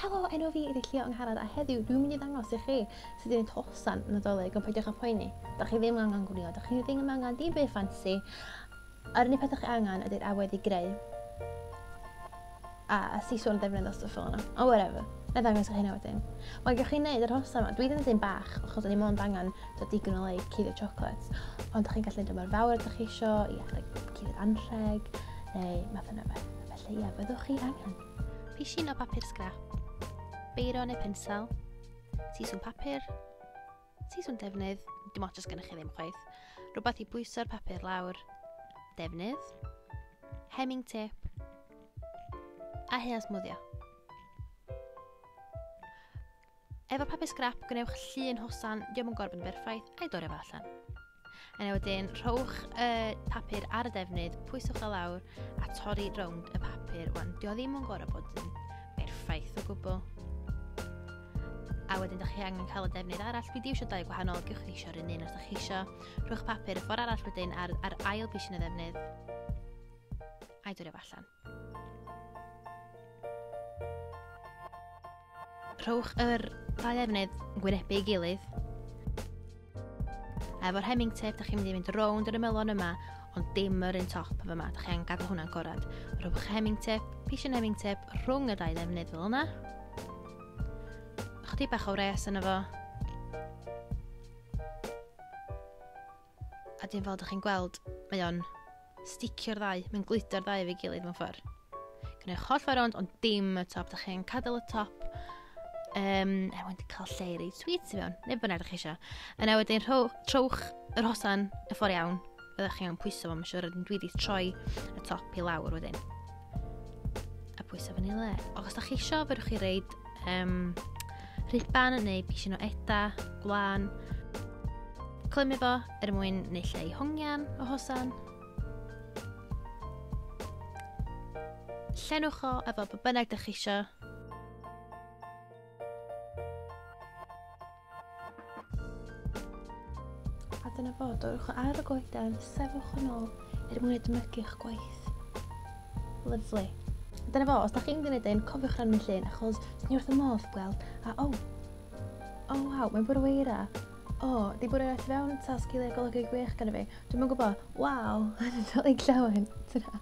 Helo, enw fi ydy Llio Angharad a heddiw dwi'n mynd i ddangos i chi sydd wedi gwneud hosan Nadolig ond peidiwch â poeni. Da chi ddim angen gwylio, da chi ddim angen dim byd ffansi. Yr unig peth chi angen ydy'r awedd i greu. A siswrn defnydd o stwff fel yna. O, whatever. Na ddangos i chi hynny wedyn. Mae gwych chi'n neud yr hosan yma. Dwi wedi gwneud un bach achos o'n i mond angen dod digon o cuddio chocolates. Ond da chi'n gallu neud mor fawr ydych chi isio i cuddio'r anrheg neu math yna beth. Felly ie, byddwch chi angen. Pishin o bapur sgrap, beiro neu pensel, siswm papur, siswm defnydd, dim ots os gennych chi ddim chwaith, rhywbeth i bwyso'r papur lawr, defnydd, hemming tip, a heas mwddio. Efo papur sgrap, gwnewch llun hosan, diolch yn gorfod yn berffaith, a'i dorri fe allan. Yna wedyn, rhowch y papur ar y defnydd, pwyswch o lawr a torri rownd y papur. Wan, dio ddim yn gorfod bod yn berffaith o gwbl. A wedyn, da chi angen cael y defnydd arall. Dwi di eisiau dau gwahanol, gewch chi eisiau'r un os da chi eisiau. Rhowch papur y ffordd arall wedyn ar ail pishin y ddefnydd. A'i dorri fe allan. Rhowch yr ddau ddefnydd yn gwynebu ei gilydd. Efo'r hemming tip, da chi'n mynd i fynd rownd yr ymylon yma, ond dim yr un top efo yma. Da chi'n gadael hwnna'n gorad. Rhowch hemming tip, pishin hemming tip, rhwng y dau ddefnydd fel yna. Chydig bach o res yna fo. A dim fel da chi'n gweld, mae o'n sticio'r ddau, mae'n glito'r ddau efo'i gilydd mewn ffordd. Gwneud holl ffordd rownd, ond dim y top. Da chi'n cadael y top. Wedi cael lle i reid sweets i fewn, neu bynnag ydych chi eisiau. Yna wedyn trowch yr hosan y ffordd iawn, byddwch chi'n pwyso fo, mae'n siŵr ydyn dwi wedi troi y top i lawr wedyn. A pwyso fan i le. Os da chi eisiau, fyddwch chi reid ribban neu pishin o eda, gwlan. Clymu fo mwyn neu lle i hongian o hosan. Llenwch o efo be bynnag ydych chi eisiau. A dyna fo, dorwch o ar y goeden, sefwch yn ôl mwyn edmygu'ch gwaith. Lyfli. Dyna fo, os da chi'n gwneud un, cofiwch rhan yn llun, achos ni wrth y modd gweld, a waw, mae'n bwrw eira. Di bwrw eira fewn, tas gilydd golygu gwych gan fi. Dwi'n mwyn gwybod, waw, yn dolyg llawen. Tyna.